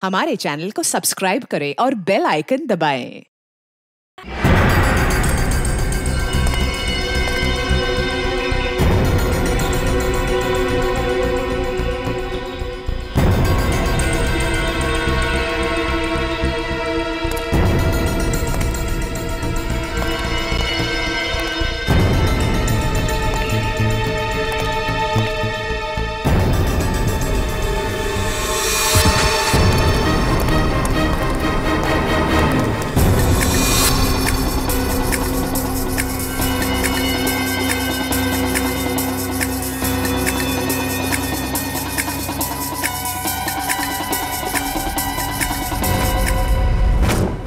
हमारे चैनल को सब्सक्राइब करें और बेल आइकन दबाएं।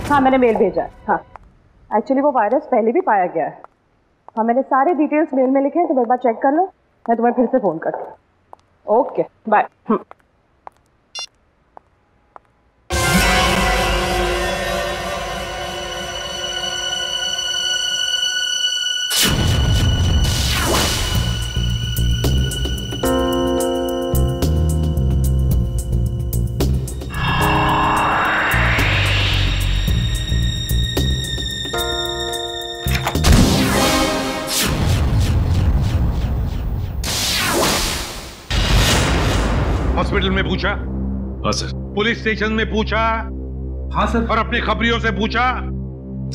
हाँ, मैंने मेल भेजा है। हाँ, एक्चुअली वो वायरस पहले भी पाया गया है। हाँ, मैंने सारे डिटेल्स मेल में लिखे हैं, तो एक बार चेक कर लो। मैं तुम्हें फिर से फ़ोन करती हूँ। Okay, bye. हॉस्पिटल में पूछा? हाँ सर। पुलिस स्टेशन में पूछा? हाँ सर। और अपने खबरियों से पूछा?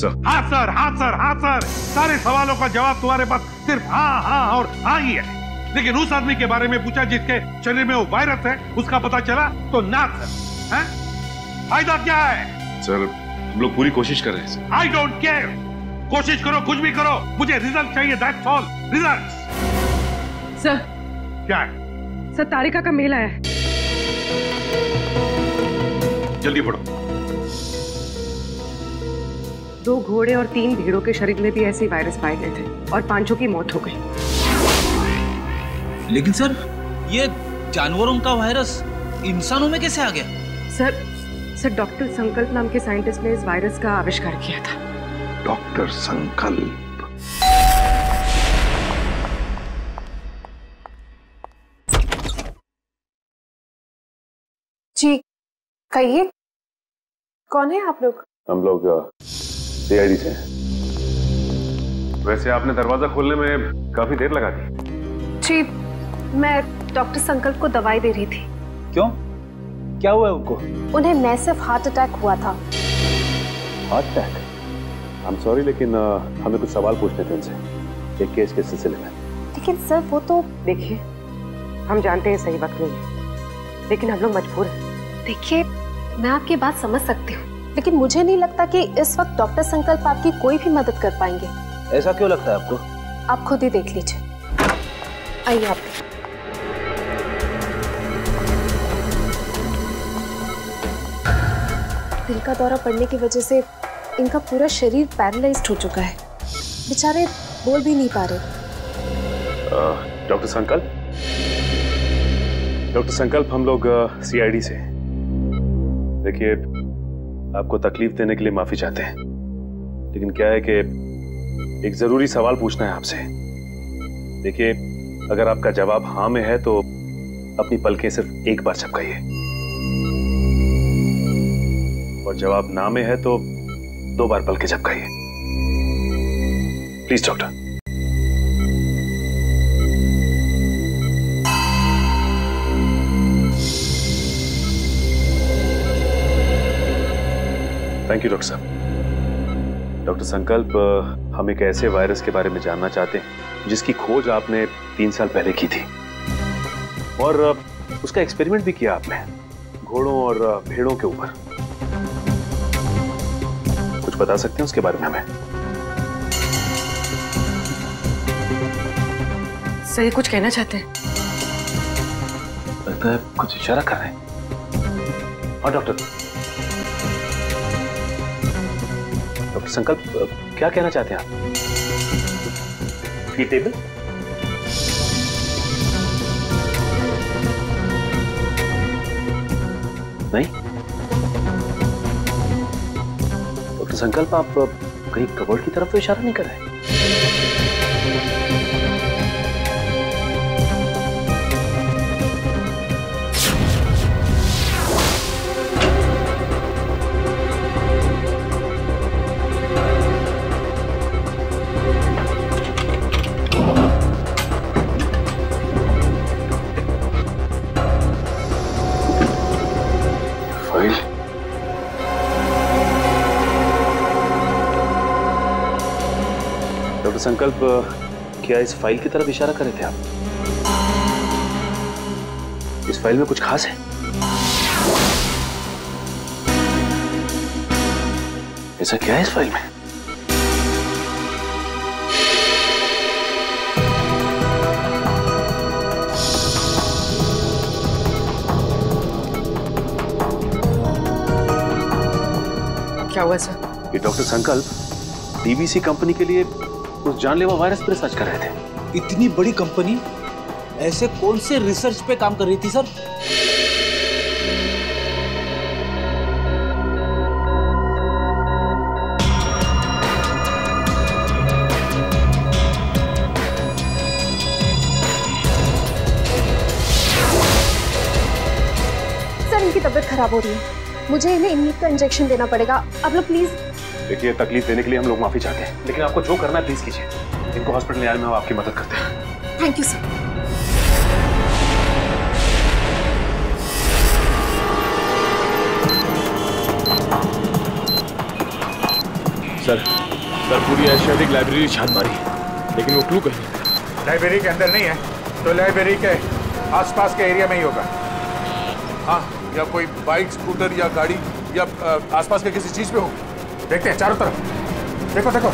सर। हाँ सर, हाँ सर, हाँ सर। सारे सवालों का जवाब तुम्हारे पास सिर्फ हाँ हाँ और हाँ ही है। लेकिन उस आदमी के बारे में पूछा जिसके शरीर में वो वायरस है, उसका पता चला तो ना सर। हैं? फायदा क्या है? सर, हम लोग पूरी कोशिश कर रहे हैं सर। I don't care. कोशिश करो, कुछ भी करो, मुझे रिजल्ट चाहिए। That's all. रिजल्ट। सर। क्या है? सर, तारिका का मेल आया है। जल्दी पढ़ो। 2 घोड़े और 3 भेड़ों के शरीर में भी ऐसे वायरस पाए गए थे और 5 की मौत हो गई। लेकिन सर, ये जानवरों का वायरस इंसानों में कैसे आ गया? सर, डॉक्टर संकल्प नाम के साइंटिस्ट ने इस वायरस का आविष्कार किया था। डॉक्टर संकल्प? जी कहिए, कौन है आप लोग? हम लोग सीआईडी से हैं। वैसे आपने दरवाजा खोलने में काफी देर लगा दी। जी, मैं डॉक्टर संकल्प को दवाई दे रही थी। क्यों? क्या हुआ है उनको? उन्हें मैसिव हार्ट अटैक हुआ था। Heart attack? I am sorry, लेकिन हमें कुछ सवाल पूछने थे उनसे एक केस के सिलसिले में। लेकिन सर, वो तो देखिए, हम जानते हैं सही वक्त नहीं है, लेकिन हम लोग मजबूर हैं। देखिए, मैं आपकी बात समझ सकती हूँ, लेकिन muझे नहीं लगता कि इस वक्त डॉक्टर संकल्प आपकी कोई भी मदद कर पाएंगे। ऐसा क्यों लगता है आपको? आप खुद ही देख लीजिए। आइए आप। दिल का दौरा पड़ने की वजह से इनका पूरा शरीर पैरालाइज्ड हो चुका है। बेचारे बोल भी नहीं पा रहे। डॉक्टर संकल्प, हम लोग सीआईडी से। देखिए, आपको तकलीफ देने के लिए माफी चाहते हैं, लेकिन क्या है कि एक जरूरी सवाल पूछना है आपसे। देखिए, अगर आपका जवाब हाँ में है तो अपनी पलकें सिर्फ एक बार झपकाइए, और जवाब ना में है तो 2 बार पलकें झपकाइए। Please doctor. Thank you doctor साहब। डॉक्टर संकल्प, हम एक ऐसे वायरस के बारे में जानना चाहते हैं जिसकी खोज आपने 3 साल पहले की थी, और उसका एक्सपेरिमेंट भी किया आपने घोड़ों और भेड़ों के ऊपर। कुछ बता सकते हैं उसके बारे में हमें? सही कुछ कहना चाहते हैं? लगता है कुछ इशारा कर रहे हैं। हाँ डॉक्टर संकल्प, क्या कहना चाहते हैं आप? टेबल? नहीं? डॉक्टर संकल्प, आप कहीं कबर्ड की तरफ तो इशारा नहीं कर रहे? फाइल। डॉक्टर संकल्प, क्या इस फाइल की तरफ इशारा कर रहे थे आप? इस फाइल में कुछ खास है? ऐसा क्या है इस फाइल में? क्या हुआ सर? ये डॉक्टर संकल्प डीवीसी कंपनी के लिए उस जानलेवा वायरस पर रिसर्च कर रहे थे। इतनी बड़ी कंपनी ऐसे कौन से रिसर्च पे काम कर रही थी सर? सर इनकी तबीयत खराब हो रही है, मुझे इन्हें इम्यून का इंजेक्शन देना पड़ेगा। आप लोग प्लीज। देखिए, तकलीफ देने के लिए हम लोग माफी चाहते हैं, लेकिन आपको जो करना है प्लीज कीजिए। इनको हॉस्पिटल ले आने में हम आपकी मदद करते हैं। Thank you sir. सर पूरी एशियाटिक लाइब्रेरी छान मारी, लेकिन वो क्लू कहीं नहीं। लाइब्रेरी के अंदर नहीं है तो लाइब्रेरी के आसपास के एरिया में ही होगा। हाँ, या कोई बाइक, स्कूटर या गाड़ी या आसपास के किसी चीज पे हो। देखते हैं चारों तरफ, देखो देखो।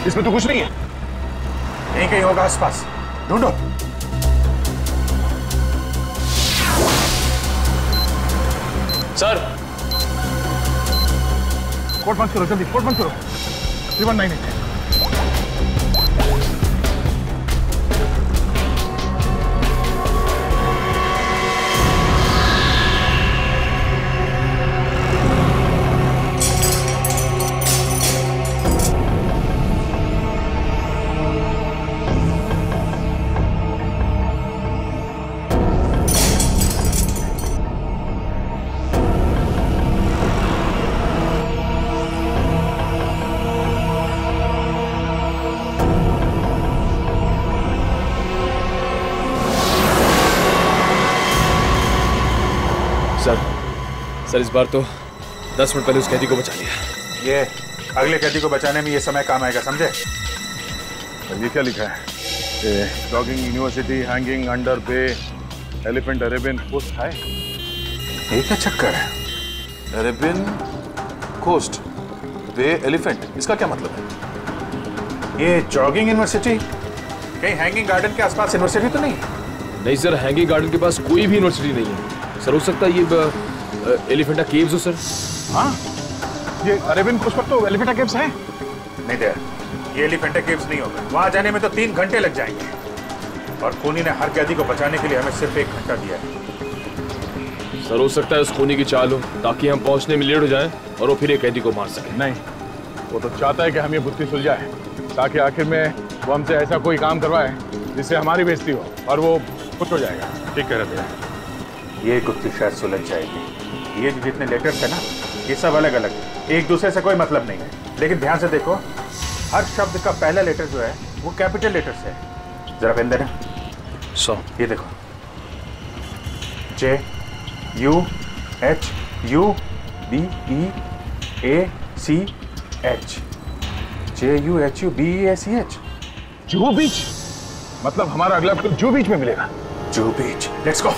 इसमें तो कुछ नहीं है। यहीं कहीं होगा आसपास, ढूंढो। सर कोट बंद करो, जल्दी कोट बंद करो। 3198। सर इस बार तो 10 मिनट पहले उस कैदी को बचा लिया। ये अगले कैदी को बचाने में ये समय काम आएगा, समझे? ये क्या लिखा है? जॉगिंग यूनिवर्सिटी, हैंगिंग अंडर बे, एलिफेंट अरेबियन कोस्ट है। ये क्या चक्कर है? अरेबियन कोस्ट, बे, एलिफेंट, इसका क्या मतलब है? ये जॉगिंग यूनिवर्सिटी कहीं हैंगिंग गार्डन के आसपास यूनिवर्सिटी तो नहीं? नहीं सर, हैंगिंग गार्डन के पास कोई भी यूनिवर्सिटी नहीं है। सर हो सकता है ये एलिफेंटा केव्स हो सर। हाँ, ये अरेबियन कोस्ट पर तो एलिफेंटा केव्स है। नहीं दे, ये एलिफेंटा केव्स नहीं होगा। वहां जाने में तो 3 घंटे लग जाएंगे, और खूनी ने हर कैदी को बचाने के लिए हमें सिर्फ 1 घंटा दिया है। सर हो सकता है उस खूनी की चाल हो, ताकि हम पहुंचने में लेट हो जाएं और वो फिर एक कैदी को मार सके। नहीं, वो तो चाहता है कि हम ये बुद्धि सुलझाए, ताकि आखिर में वो हमसे ऐसा कोई काम करवाए जिससे हमारी बेइज्जती हो और वो खुश हो जाएगा। ठीक कह रहे थे। ये गुत्थी शायद सुलझ जाएगी। ये जो जितने लेटर्स है ना, ये सब अलग अलग है, एक दूसरे से कोई मतलब नहीं है। लेकिन ध्यान से देखो, हर शब्द का पहला लेटर जो है वो कैपिटल लेटर से है। जरा पेन देना। ये देखो, JUHUBEACH, JUHUBEACH। जुहू बीच, मतलब हमारा अगला ट्रिप जुहू बीच में मिलेगा। Juhu beach, let's go.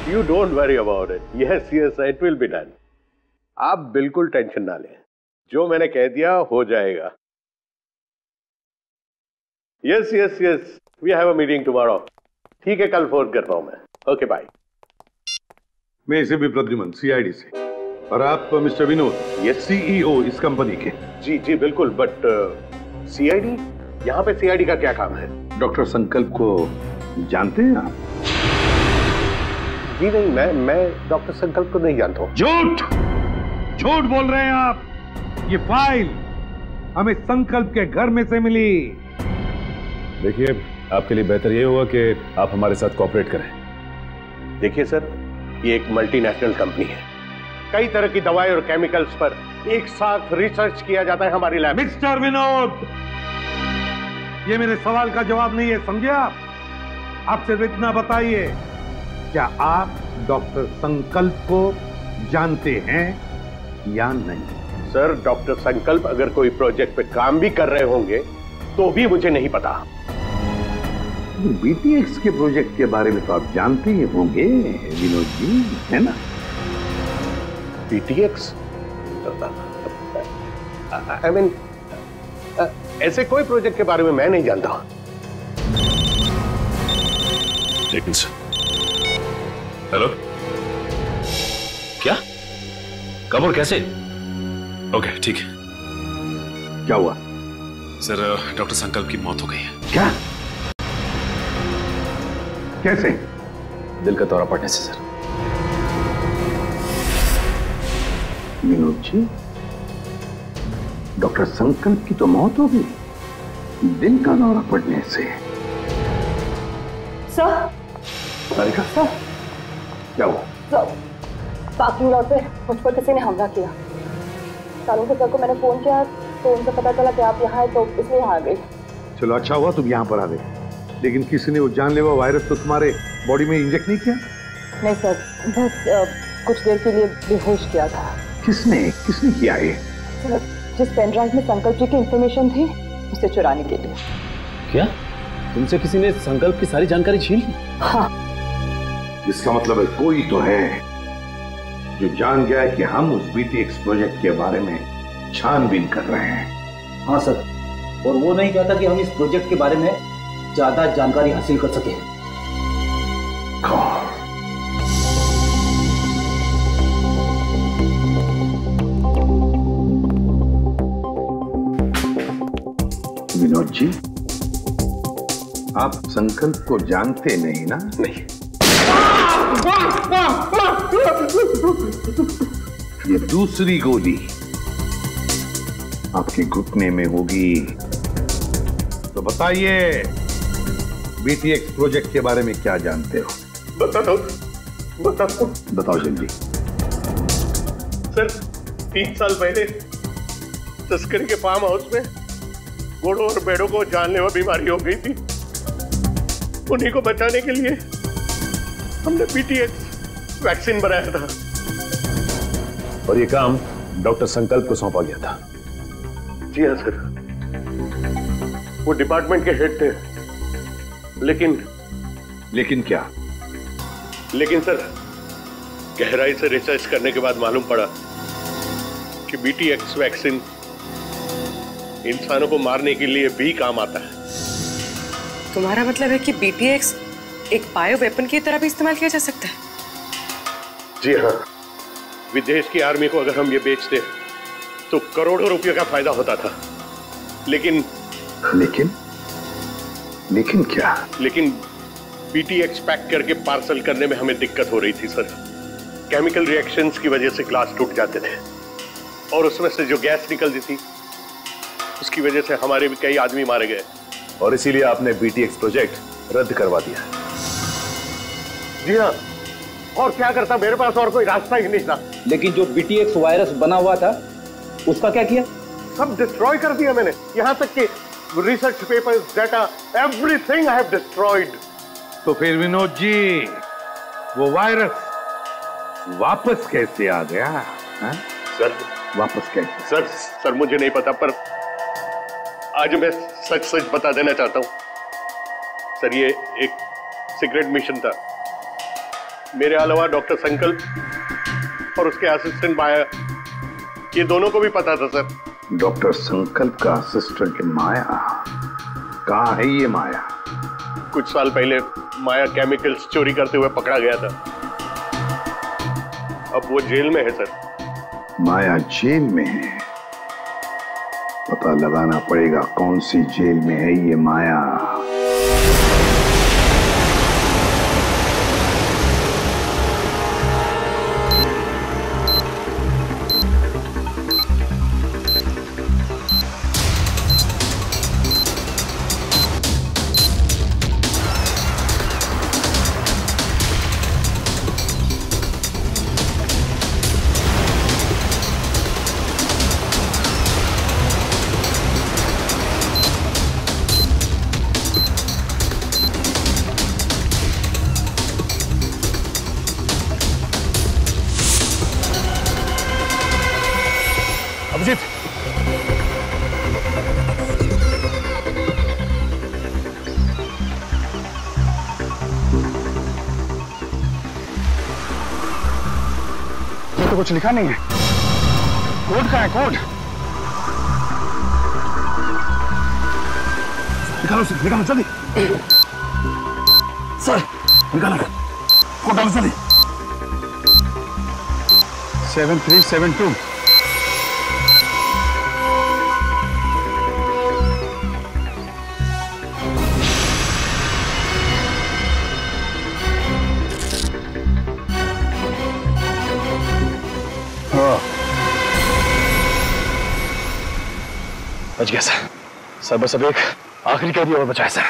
You don't worry about it. Yes, it will be done. आप बिल्कुल टेंशन ना लें, जो मैंने कह दिया हो जाएगा। Yes, we have a meeting tomorrow. ठीक है, कल फोन कर रहा हूं मैं। Okay bye. मैं इसे भी प्रद्युमन, CID से। और आप मिस्टर विनोद, Yes. CEO इस कंपनी के। जी बिल्कुल, बट CID, यहाँ पे CID का क्या काम है? डॉक्टर संकल्प को जानते हैं आप? जी नहीं, मैं डॉक्टर संकल्प को नहीं जानता हूँ। झूठ बोल रहे हैं आप। ये फाइल हमें संकल्प के घर में से मिली। देखिए, आपके लिए बेहतर ये होगा कि आप हमारे साथ कोऑपरेट करें। देखिए सर, ये एक मल्टीनेशनल कंपनी है। कई तरह की दवाई और केमिकल्स पर एक साथ रिसर्च किया जाता है हमारी लैब। मिस्टर विनोद, ये मेरे सवाल का जवाब नहीं है, समझे आप? आप सिर्फ इतना बताइए, क्या आप डॉक्टर संकल्प को जानते हैं या नहीं? सर, डॉक्टर संकल्प अगर कोई प्रोजेक्ट पे काम भी कर रहे होंगे तो भी मुझे नहीं पता। बीटीएक्स के प्रोजेक्ट के बारे में तो आप जानते ही होंगे विनोद जी, है ना? बीटीएक्स? आई मीन, ऐसे कोई प्रोजेक्ट के बारे में मैं नहीं जानता। हेलो, क्या? कब और कैसे? ओके, ठीक है। क्या हुआ? सर, डॉक्टर संकल्प की मौत हो गई है। क्या? कैसे? दिल का दौरा पड़ने से सर। विनोद जी, डॉक्टर संकल्प की तो मौत हो गई, दिल का दौरा पड़ने से? सर, सर, क्या हुआ? सर, पार्किंग लॉट पे मुझ पर किसी ने हमला किया। सालों के सर को मैंने फोन किया तो उनसे पता चला कि आप यहाँ हैं, तो इसलिए यहाँ आ गई। चलो, अच्छा हुआ तुम यहाँ पर आ गए, लेकिन किसी ने वो जानलेवा वायरस तो तुम्हारे बॉडी में इंजेक्ट नहीं किया? नहीं सर, बस कुछ देर के लिए बेहोश किया था। किसने किया ये? सर, जिस पेन ड्राइव में संकल्प जी की इंफॉर्मेशन थी उसे चुराने के लिए। क्या? तुमसे किसी ने संकल्प की सारी जानकारी छीन ली? हाँ। इसका मतलब है कोई तो है जो जान गया है कि हम उस बीटीएक्स प्रोजेक्ट के बारे में छानबीन कर रहे हैं। हाँ सर, और वो नहीं चाहता कि हम इस प्रोजेक्ट के बारे में ज्यादा जानकारी हासिल कर सके। विनोद जी, आप संकल्प को जानते नहीं ना? नहीं। ये दूसरी गोली आपके घुटने में होगी। तो बताइए, बीटीएक्स प्रोजेक्ट के बारे में क्या जानते हो? बताओ जल्दी। सर, 3 साल पहले तस्करी के फार्म हाउस में घोड़ों और भेड़ों को जानलेवा बीमारी हो गई थी। उन्हीं को बचाने के लिए हमने बीटीएक्स वैक्सीन बनाया था। और ये काम डॉक्टर संकल्प को सौंपा गया था। जी हाँ सर, वो डिपार्टमेंट के हेड थे। लेकिन क्या? लेकिन सर, गहराई से रिसर्च करने के बाद मालूम पड़ा कि बीटीएक्स वैक्सीन इंसानों को मारने के लिए भी काम आता है। तुम्हारा मतलब है कि बीटीएक्स एक बायो वेपन की तरह भी इस्तेमाल किया जा सकता है? जी हाँ, विदेश की आर्मी को अगर हम ये बेचते तो करोड़ों रुपए का फायदा होता था। लेकिन क्या? लेकिन बीटीएक्स पैक करके पार्सल करने में हमें दिक्कत हो रही थी सर। केमिकल रिएक्शंस की वजह से ग्लास टूट जाते थे और उसमें से जो गैस निकलती थी उसकी वजह से हमारे भी कई आदमी मारे गए। और इसीलिए आपने बीटीएक्स प्रोजेक्ट रद्द करवा दिया। जी हाँ, और क्या करता, मेरे पास और कोई रास्ता ही नहीं था। लेकिन जो बीटीएक्स वायरस बना हुआ था उसका क्या किया? सब डिस्ट्रॉय कर दिया मैंने, यहां तक कि research papers, data, everything I have destroyed. तो फिर विनोद जी, वो वायरस वापस कैसे आ गया? हा? सर, वापस कैसे? सर मुझे नहीं पता, पर आज मैं सच बता देना चाहता हूं। सर, ये एक सीक्रेट मिशन था। मेरे अलावा डॉक्टर संकल्प और उसके असिस्टेंट माया, ये दोनों को भी पता था सर। डॉक्टर संकल्प का असिस्टेंट माया? कहाँ है ये माया? कुछ साल पहले माया केमिकल्स चोरी करते हुए पकड़ा गया था। अब वो जेल में है सर। माया जेल में है? पता लगाना पड़ेगा कौन सी जेल में है ये माया। तो कुछ लिखा नहीं है। कोड कहाँ है? कोड निकालो सर, निकालो जल्दी। सर निकालो कोड, डालो जल्दी। 7372। बच गया सर। सर बस अब एक आखिरी कैदी और बचा है सर।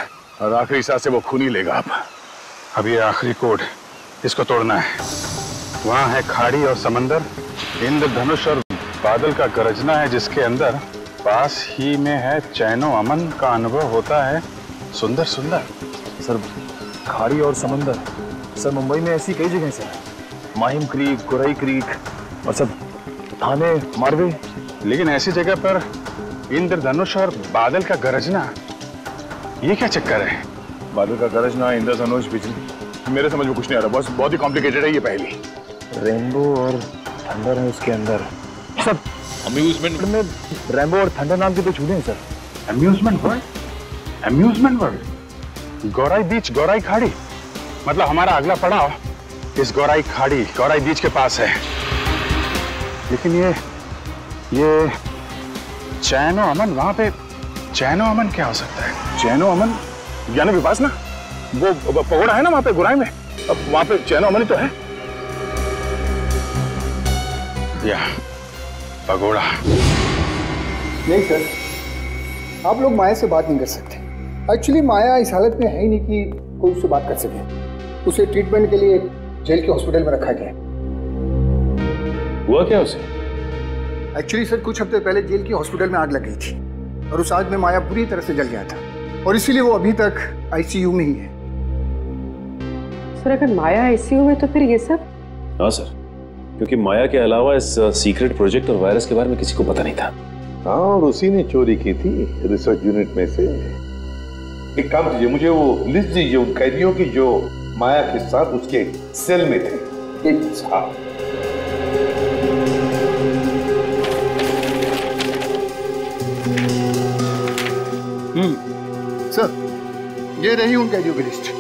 और आखिरी सांस से वो खून ही लेगा अब ये आखिरी कोड, इसको तोड़ना है। वहां है खाड़ी और समंदर, इंद्रधनुष और बादल का गरजना है जिसके अंदर, पास ही में है चैनो अमन का अनुभव होता है सुंदर सुंदर। सर खाड़ी और समंदर, सर मुंबई में ऐसी कई जगह sir, Mahim creek, Gorai creek और सब थाने, मारवे। लेकिन ऐसी जगह पर इंद्रधनुष और बादल का गरजना, ये क्या चक्कर है? बादल का गरजना, इंद्रधनुष, बिजली, मेरे समझ में कुछ नहीं आ रहा बॉस, बहुत ही कॉम्प्लिकेटेड है ये पहेली। रेनबो और थंडर है उसके अंदर। सर अम्यूजमेंट में रेनबो और थंडर नाम के दो चूहे हैं sir. Amusement world? Amusement world? Gorai beach, Gorai खाड़ी, मतलब हमारा अगला पड़ाव इस गौराई खाड़ी, गौराई बीच के पास है। लेकिन ये चैनो अमन, वहां पे चैनो अमन क्या हो सकता है? चैनो अमन यानी विपासना, वो पगोड़ा है ना वहां पे गुराई में, अब वहां पे चैनो अमन ही तो है। या पगोड़ा नहीं सर, आप लोग माया से बात नहीं कर सकते। एक्चुअली माया इस हालत में है ही नहीं कि कोई उससे बात कर सके। उसे ट्रीटमेंट के लिए जेल के हॉस्पिटल में रखा गया। हुआ क्या उसे? एक्चुअली सर कुछ हफ्ते पहले जेल की हॉस्पिटल में आग लग गई थी और उस आग में माया पूरी तरह से जल गया था और इसीलिए वो अभी तक आईसीयू में ही है। सर अगर माया आईसीयू में तो फिर ये सब? हाँ सर, क्योंकि माया के अलावा इस सीक्रेट प्रोजेक्ट और वायरस के बारे में किसी को पता नहीं था। हाँ, और उसी ने चोरी की थी रिसर्च यूनिट में से। एक काम कीजिए, मुझे वो लिस्ट दीजिए उन कैदियों की जो माया के साथ उसके सेल में थे। हाँ सर, ये रही उन कैदियों की लिस्ट।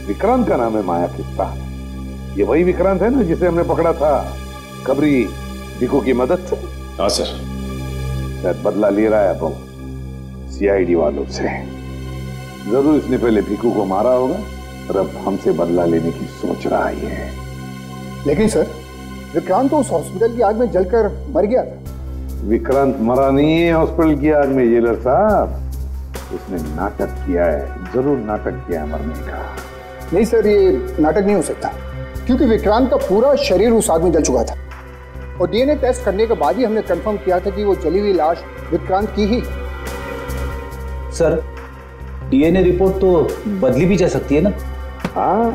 विक्रांत का नाम है माया के साथ। ये वही विक्रांत है ना जिसे हमने पकड़ा था कबरी भिकू की मदद से? हाँ सर। शायद बदला ले रहा है अब सीआईडी वालों से। जरूर इसने पहले भिकू को मारा होगा और अब हमसे बदला लेने की सोच रहा है। लेकिन सर, विक्रांत तो उस हॉस्पिटल की आग में जलकर मर गया था। विक्रांत मरा नहीं है हॉस्पिटल की आग में जेलर साहब, उसने नाटक किया है, जरूर नाटक किया है मरने का। नहीं सर, ये नाटक नहीं हो सकता क्योंकि विक्रांत का पूरा शरीर उस आग में जल चुका था और डीएनए टेस्ट करने के बाद ही हमने कंफर्म किया था कि वो जली हुई लाश विक्रांत की ही। सर डीएनए रिपोर्ट तो बदली भी जा सकती है ना? हाँ,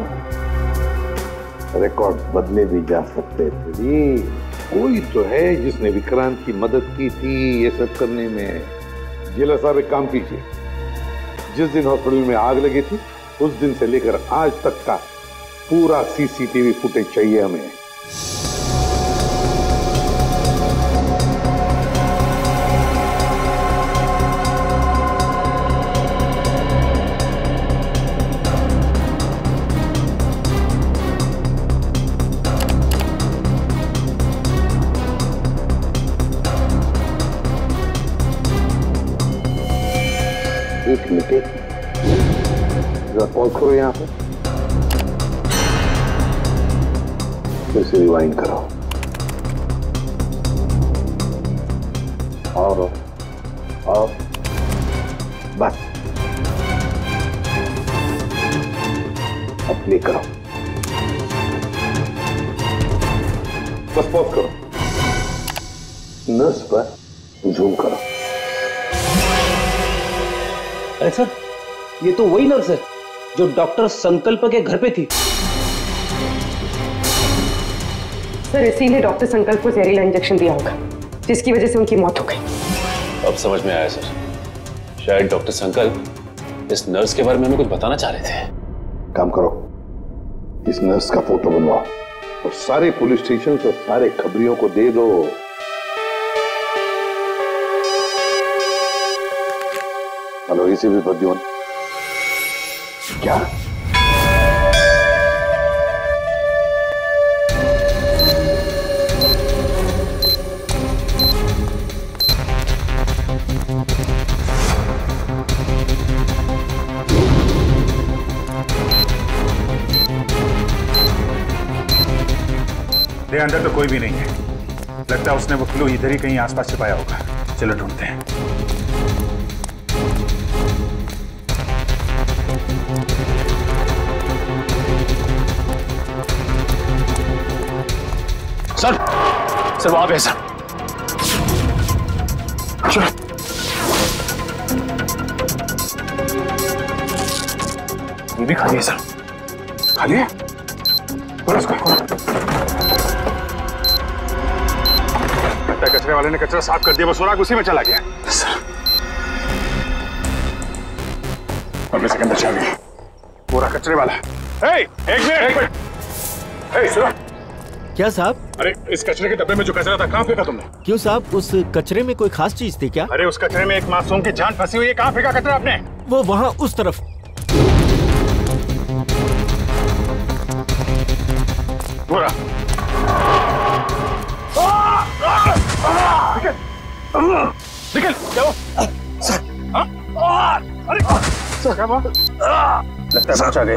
रिकॉर्ड बदले भी जा सकते थे। कोई तो है जिसने विक्रांत की मदद की थी ये सब करने में। जेलर साहब एक काम कीजिए, जिस दिन हॉस्पिटल में आग लगी थी उस दिन से लेकर आज तक का पूरा सीसीटीवी फुटेज चाहिए हमें। एक मिनट, जरा पॉज करो यहाँ पे, फिर से रिवाइंड करो और बस अब प्ले करो, बस पॉज करो, नर्स पर जूम करो। अरे सर, ये तो वही नर्स है जो डॉक्टर संकल्प के घर पे थी। सर इसीलिए डॉक्टर संकल्प को जहरीला इंजेक्शन दिया होगा, जिसकी वजह से उनकी मौत हो गई। अब समझ में आया सर, शायद डॉक्टर संकल्प इस नर्स के बारे में हमें कुछ बताना चाह रहे थे। काम करो, इस नर्स का फोटो बनवाओ और सारे पुलिस स्टेशन और सारे खबरियों को दे दो। हेलो, इसी भी बद्योन क्या? अंदर तो कोई भी नहीं है, लगता है उसने वो क्लू इधर ही कहीं आसपास छिपाया होगा। चलो ढूंढते हैं। सर, सर वहां पे सर। ये भी खाली है सर। खाली है? खोलो उसको, खोलो। कचरे वाले ने कचरा साफ कर दिया, वो सुराग उसी में चला गया। सर, अपने से अंदर चल गया पूरा कचरे वाला। एक मिनट, सुनो। क्या साहब? अरे इस कचरे के डब्बे में जो कचरा था कहाँ फेंका तुमने? क्यों साहब, उस कचरे में कोई खास चीज थी क्या? अरे उस कचरे में एक मासूम की जान फंसी हुई है, कहाँ फेंका कचरा आपने? वो वहाँ उस तरफ। पूरा निकल जाओ। सर, अरे सर क्या बात? लगता है पहुंचा गए।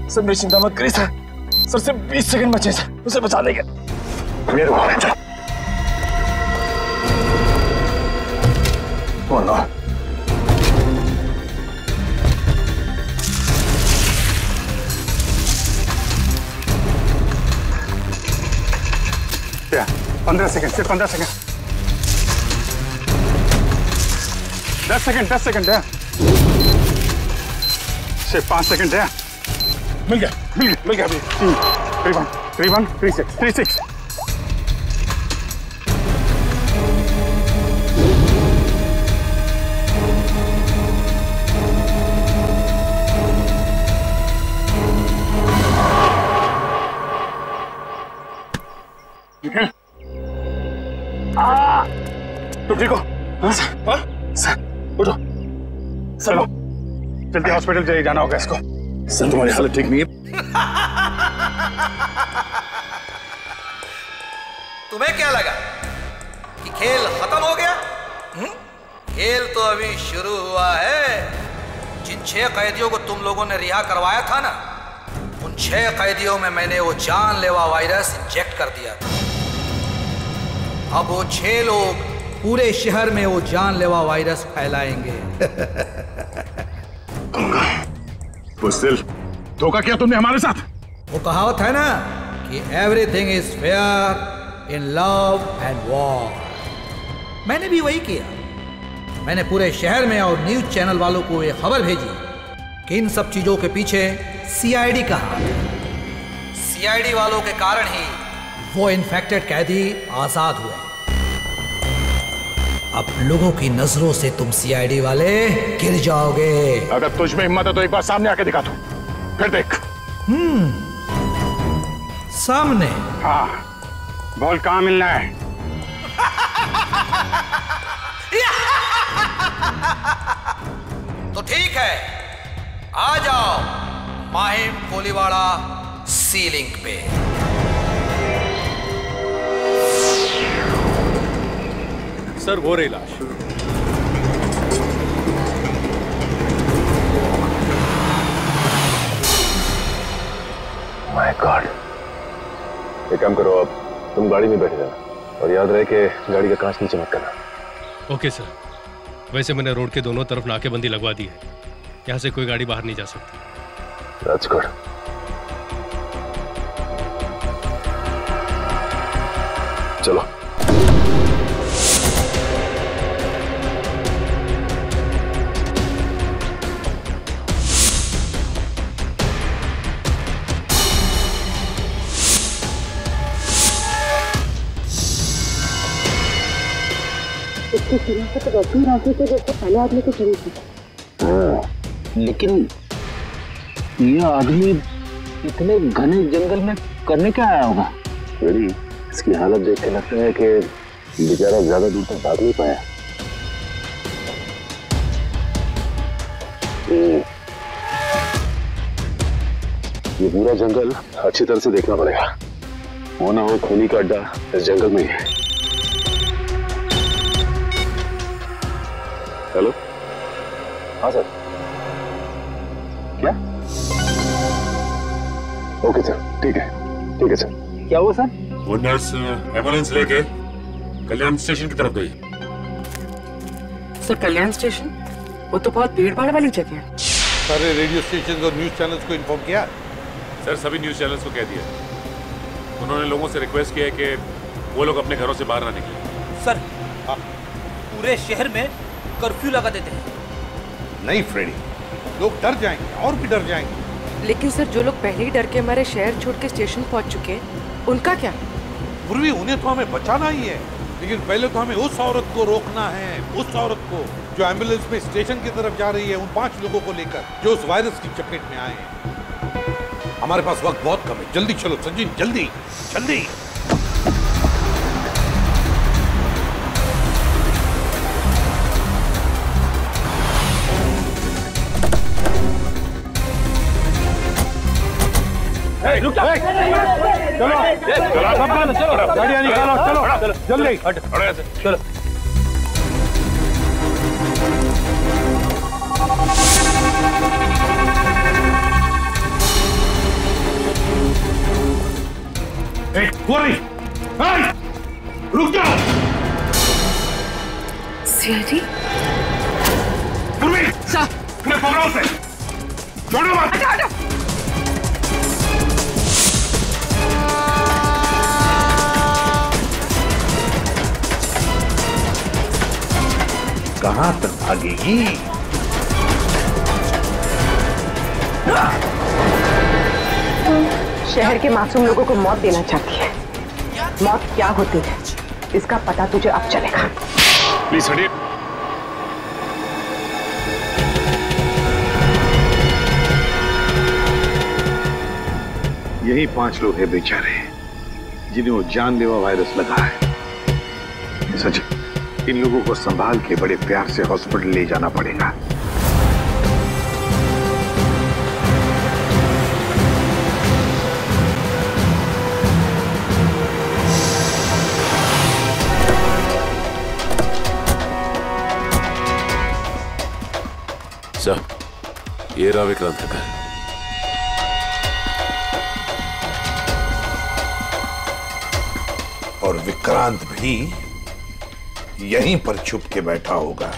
सर मेरी चिंता मत करिए सर। सर सिर्फ 20 सेकंड बचे सर, उसे बचा लेंगे। मेरे को नो। क्या? 15 सेकंड, सिर्फ 15 सेकंड। 10 सेकंड है। सिर्फ 5 सेकंड है। मिल गया। 36। तुम ठीक हो? सर उठो, चलो जल्दी हॉस्पिटल चाहिए, जाना होगा इसको। सर तुम्हारी हालत ठीक नहीं है। तुम्हें क्या लगा कि खेल खत्म हो गया? खेल तो अभी शुरू हुआ है। जिन 6 कैदियों को तुम लोगों ने रिहा करवाया था ना, उन 6 कैदियों में मैंने वो जानलेवा वायरस इंजेक्ट कर दिया था। अब वो 6 लोग पूरे शहर में वो जानलेवा वायरस फैलाएंगे। बुज़दिल, धोखा किया तुमने हमारे साथ। वो कहावत है ना कि everything is fair in love and war. मैंने भी वही किया। मैंने पूरे शहर में और न्यूज चैनल वालों को ये खबर भेजी कि इन सब चीजों के पीछे सीआईडी का हाथ है। सीआईडी वालों के कारण ही वो इन्फेक्टेड कैदी आजाद हुए। अब लोगों की नजरों से तुम सीआईडी वाले गिर जाओगे। अगर तुझ में हिम्मत है तो एक बार सामने आके दिखा दो, फिर देख। सामने? हाँ, बोल कहाँ मिलना है? तो ठीक है, आ जाओ माहिम कोलीवाड़ा सी लिंक पे। सर वो रही लाश। My God. एक काम करो, अब तुम गाड़ी में बैठ जाना और याद रहे कि गाड़ी का कांच नीचे मत करना। Okay sir. वैसे मैंने रोड के दोनों तरफ नाकेबंदी लगवा दी है, यहाँ से कोई गाड़ी बाहर नहीं जा सकती। That's good. चलो। इसकी शरीर तो वैसी राशि से जैसे पहले आदमी की शरीर थी। लेकिन ये आदमी इतने घने जंगल में करने क्या आया होगा? मेरी इसकी हालत देख के लगता है कि बेचारा ज्यादा दूर तक भाग नहीं पाया। ये पूरा जंगल अच्छी तरह से देखना पड़ेगा, हो ना हो खूनी का अड्डा इस जंगल में ही है। हेलो, हाँ सर। क्या? ओके सर, ठीक है सर। क्या हुआ सर? वो नर्स एम्बुलेंस लेके कल्याण स्टेशन की तरफ गई। सर कल्याण स्टेशन? वो तो बहुत भीड़ भाड़ वाली जगह है। सारे रेडियो स्टेशन और न्यूज चैनल्स को इन्फॉर्म किया? सर सभी न्यूज चैनल्स को कह दिया। उन्होंने लोगों से रिक्वेस्ट किया है कि वो लोग अपने घरों से बाहर ना निकलें। सर पूरे शहर में कर्फ्यू लगा देते हैं। नहीं फ्रेडी, लोग डर जाएंगे और भी डर जाएंगे। लेकिन सर जो लोग पहले ही डर के हमारे शहर छोड़ के स्टेशन पहुंच चुके हैं, उनका क्या? पूर्वी उन्हें तो हमें बचाना ही है, लेकिन पहले तो हमें उस औरत को रोकना है, उस औरत को जो एम्बुलेंस में स्टेशन की तरफ जा रही है, उन 5 लोगों को लेकर जो उस वायरस की चपेट में आए हैं। हमारे पास वक्त बहुत कम है, जल्दी चलो संजीव, जल्दी जल्दी। रुक जा। चलो चलो गाड़ियां निकालो, चलो जल्दी चलो। रुक जाओ। सीआईडी? पूर्वी सर, मैं पकड़ो से, छोड़ो मत। कहां तक भागेगी? शहर के मासूम लोगों को मौत देना चाहती है। मौत क्या होती है इसका पता तुझे अब चलेगा। प्लीज हटिए। यही 5 लोग हैं बेचारे जिन्हें वो जानलेवा वायरस लगा है। सच, इन लोगों को संभाल के बड़े प्यार से हॉस्पिटल ले जाना पड़ेगा। सर, ये रहा विक्रांत का घर। और विक्रांत भी यहीं पर छुप के बैठा होगा।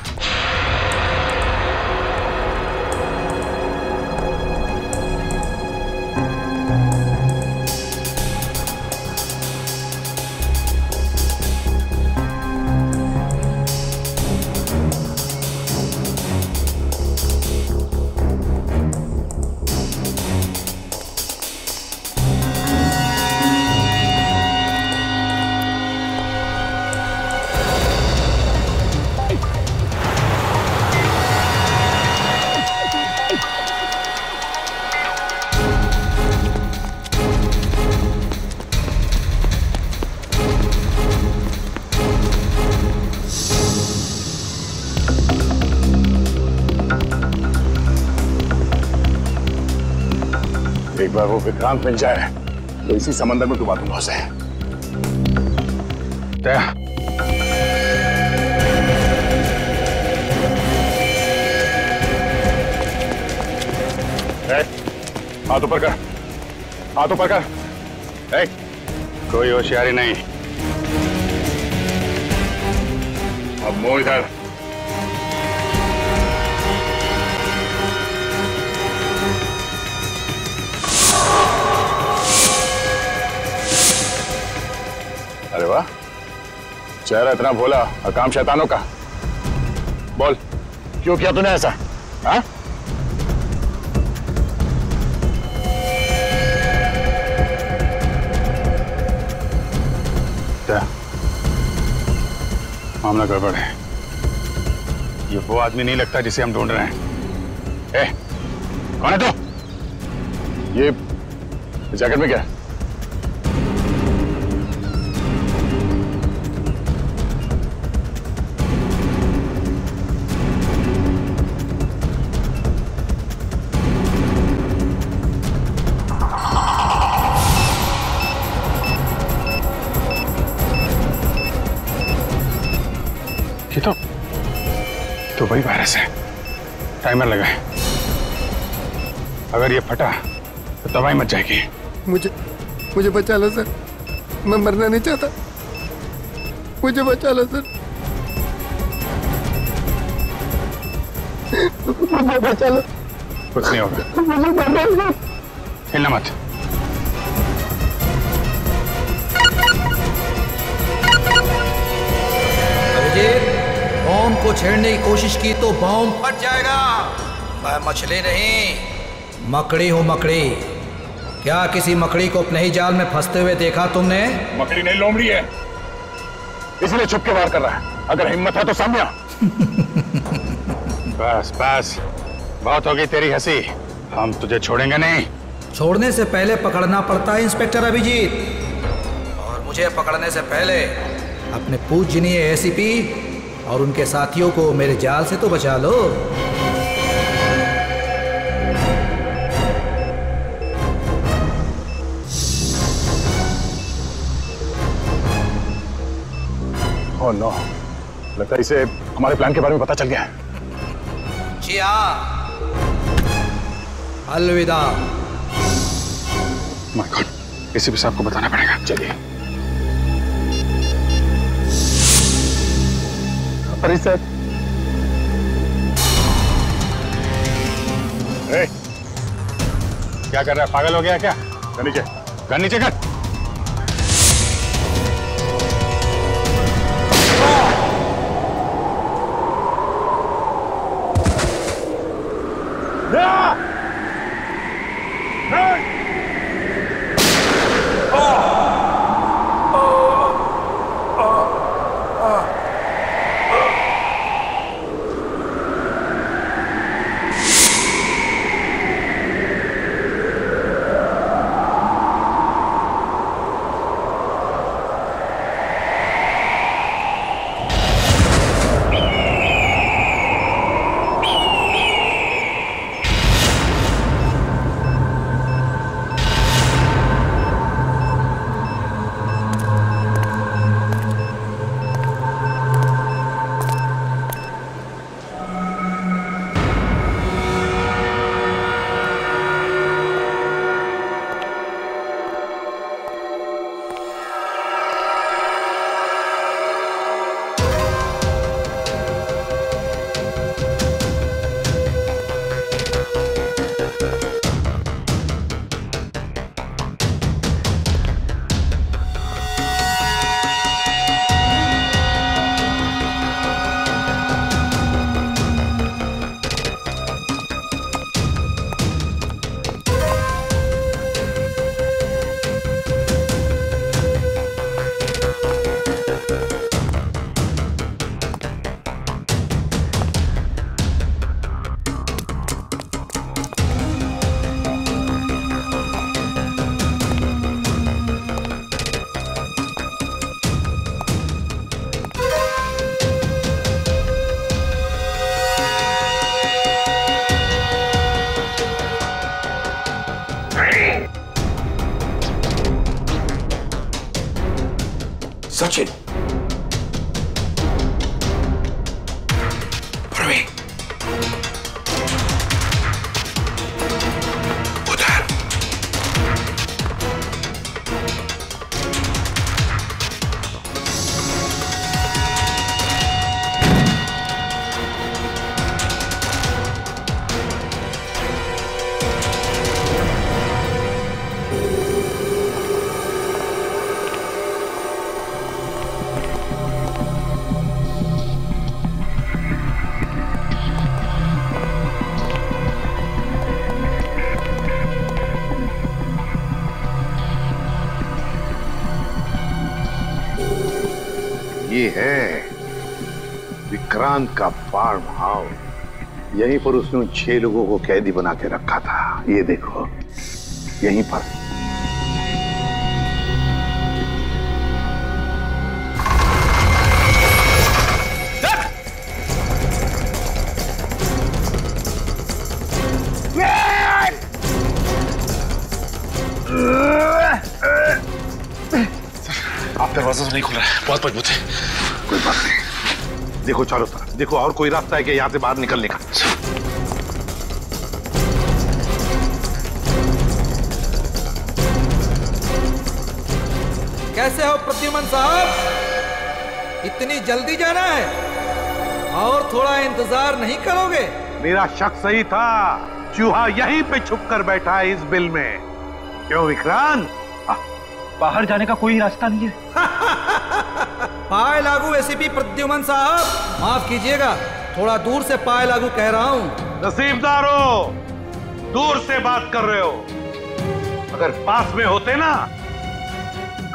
एक बार वो विक्रांत मिल जाए तो इसी समंदर में डुबा दूंगा उसे। हाथ ऊपर कर, हाथ ऊपर कर। कोई होशियारी नहीं। अब मुंह इधर। अरे वाह, चेहरा इतना भोला और काम शैतानों का। बोल, क्यों किया तूने ऐसा? हाँ? मामला गड़बड़ है। ये वो आदमी नहीं लगता जिसे हम ढूंढ रहे हैं। ए, कौन है तू? ये जैकेट में क्या है? तो वही वायरस है। टाइमर लगा है। अगर ये फटा तो दवाई मच जाएगी। मुझे बचा लो सर, मैं मरना नहीं चाहता, मुझे बचा लो सर, मुझे बचा लो। कुछ नहीं होगा, हिलना मत। बॉम्ब को छेड़ने की कोशिश की तो बॉम्ब फट जाएगा। मैं मछली नहीं, मकड़ी हूँ, मकड़ी। क्या किसी मकड़ी को अपने ही जाल में फंसते हुए देखा तुमने? मकड़ी नहीं, लोमड़ी है, इसलिए छुप के वार कर रहा है। अगर हिम्मत है तो सामने आ। बस बस, बहुत होगी तेरी हंसी, हम तुझे छोड़ेंगे नहीं। छोड़ने से पहले पकड़ना पड़ता है इंस्पेक्टर अभिजीत, और मुझे पकड़ने से पहले अपने पूजनीय एसीपी और उनके साथियों को मेरे जाल से तो बचा लो। ओह नो, लगता है इसे हमारे प्लान के बारे में पता चल गया है। जी हाँ, अलविदा। माय गॉड, एसीपी साहब को बताना पड़ेगा। चलिए। सर, क्या कर रहा है? पागल हो गया क्या? गन नीचे कर। सचिन, प्रवीण, उधर। विक्रांत का फार्म हाउस, यहीं पर उसने उन 6 लोगों को कैदी बना के रखा था। ये देखो, यहीं पर। आप दरवाजा तो नहीं खुल रहा है, बहुत मजबूत है। कोई बात नहीं, देखो चारों तरफ देखो, और कोई रास्ता है कि यहाँ से बाहर निकलने का? कैसे हो प्रद्युमन साहब, इतनी जल्दी जाना है और थोड़ा इंतजार नहीं करोगे? मेरा शक सही था, चूहा यहीं पे छुप कर बैठा है इस बिल में। क्यों विक्रांत? बाहर जाने का कोई रास्ता नहीं है। पाए लागू एसीपी प्रद्युमन साहब, माफ कीजिएगा, थोड़ा दूर से पाए लागू कह रहा हूँ। नसीबदारो, दूर से बात कर रहे हो, अगर पास में होते ना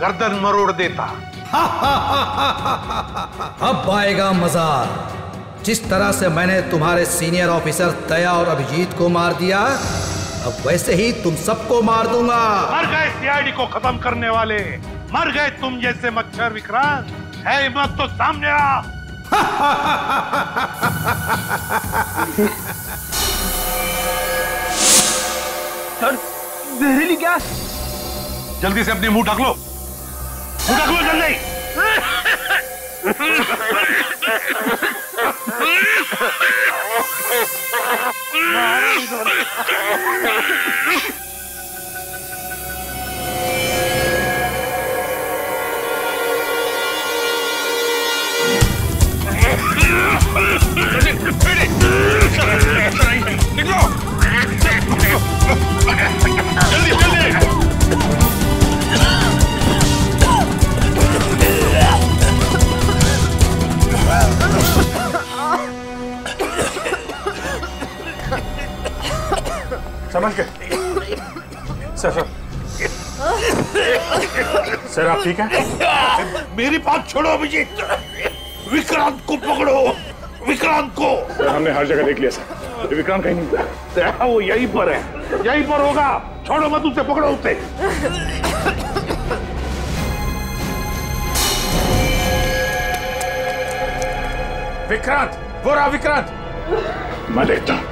गर्दन मरोड़ देता। अब आएगा मजा। जिस तरह से मैंने तुम्हारे सीनियर ऑफिसर दया और अभिजीत को मार दिया, अब वैसे ही तुम सबको मार दूंगा। मर गए सीआईडी को खत्म करने वाले, मर गए तुम जैसे मच्छर। विक्रांत है हिम्मत तो सामने आ। सर, जहरीली गैस। जल्दी से अपनी मुंह ढक लो, मुंह ढक लो जल्दी। निकलो जल्दी जल्दी। समझ गए सर? सर आप ठीक हैं? मेरी बात छोड़ो अभिजीत, विक्रांत को पकड़ो, विक्रांत को। सर हमने हर जगह देख लिया सर, विक्रांत कहीं नहीं मिला। वो यहीं पर है, यहीं पर होगा। छोड़ो मत उसे, पकड़ो उसे। विक्रांत, वो रहा विक्रांत। मैं देखता हूं।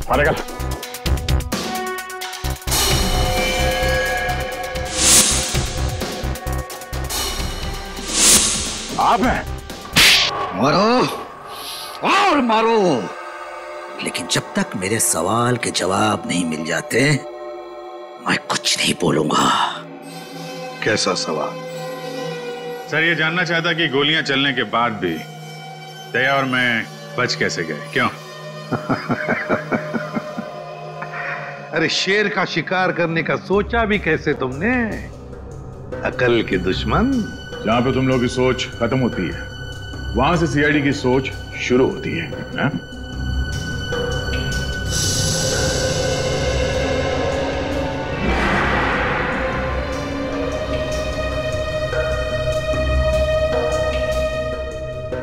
मारेगा। आप हैं? मारो और मारो, लेकिन जब तक मेरे सवाल के जवाब नहीं मिल जाते मैं कुछ नहीं बोलूंगा। कैसा सवाल? सर ये जानना चाहता कि गोलियां चलने के बाद भी दया और मैं बच कैसे गए, क्यों? अरे शेर का शिकार करने का सोचा भी कैसे तुमने? अकल के दुश्मन। जहां पे तुम लोगों की सोच खत्म होती है वहां से सीआईडी की सोच शुरू होती है, ना?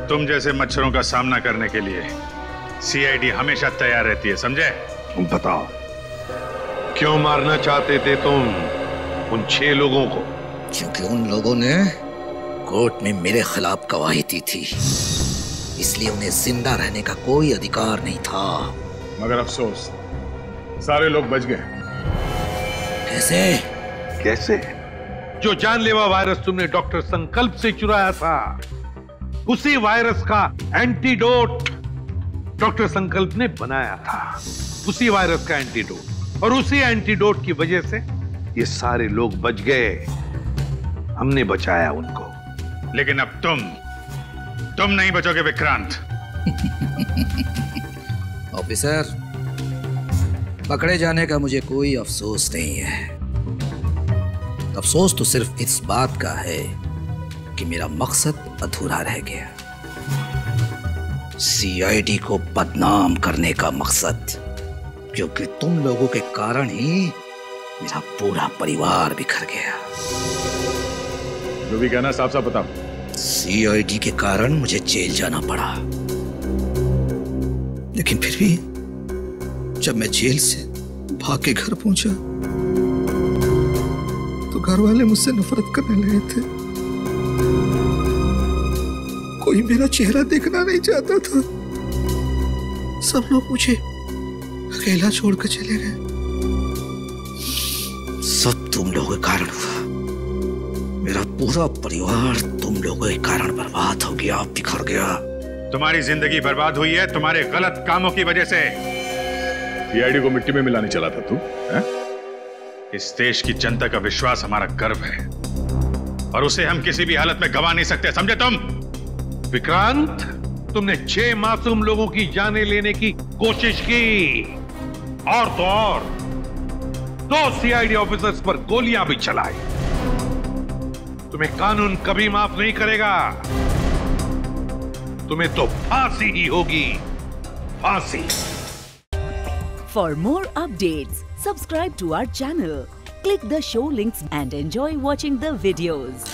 तुम जैसे मच्छरों का सामना करने के लिए सीआईडी हमेशा तैयार रहती है, समझे? बताओ क्यों मारना चाहते थे तुम उन 6 लोगों को? क्योंकि उन लोगों ने कोर्ट में मेरे खिलाफ गवाही दी थी, इसलिए उन्हें जिंदा रहने का कोई अधिकार नहीं था। मगर अफसोस सारे लोग बच गए। कैसे? कैसे? जो जानलेवा वायरस तुमने डॉक्टर संकल्प से चुराया था, उसी वायरस का एंटीडोट डॉक्टर संकल्प ने बनाया था। उसी वायरस का एंटीडोट, और उसी एंटीडोट की वजह से ये सारे लोग बच गए। हमने बचाया उनको। लेकिन अब तुम नहीं बचोगे विक्रांत। ऑफिसर, पकड़े जाने का मुझे कोई अफसोस नहीं है। अफसोस तो सिर्फ इस बात का है कि मेरा मकसद अधूरा रह गया। सीआईडी को बदनाम करने का मकसद, क्योंकि तुम लोगों के कारण ही मेरा पूरा परिवार बिखर गया। जो भी कहना साफ साफ बताओ। सीआईडी के कारण मुझे जेल जाना पड़ा, लेकिन फिर भी जब मैं जेल से भाग के घर पहुंचा तो घर वाले मुझसे नफरत करने लगे थे। कोई मेरा चेहरा देखना नहीं चाहता था। सब लोग मुझे अकेला छोड़कर चले गए। सब तुम लोगों के कारण हुआ। मेरा पूरा परिवार तुम लोगों के कारण बर्बाद हो गया, बिखर गया। तुम्हारी जिंदगी बर्बाद हुई है तुम्हारे गलत कामों की वजह से। सीआईडी को मिट्टी में मिलाने चला था तू, है? इस देश की जनता का विश्वास हमारा गर्व है, और उसे हम किसी भी हालत में गंवा नहीं सकते, समझे तुम? विक्रांत, तुमने 6 मासूम लोगों की जानें लेने की कोशिश की, और तो और 2 सीआईडी ऑफिसर्स पर गोलियां भी चलाई। तुम्हें कानून कभी माफ नहीं करेगा। तुम्हें तो फांसी ही होगी, फांसी। For more updates, subscribe to our channel, click the show links and enjoy watching the videos.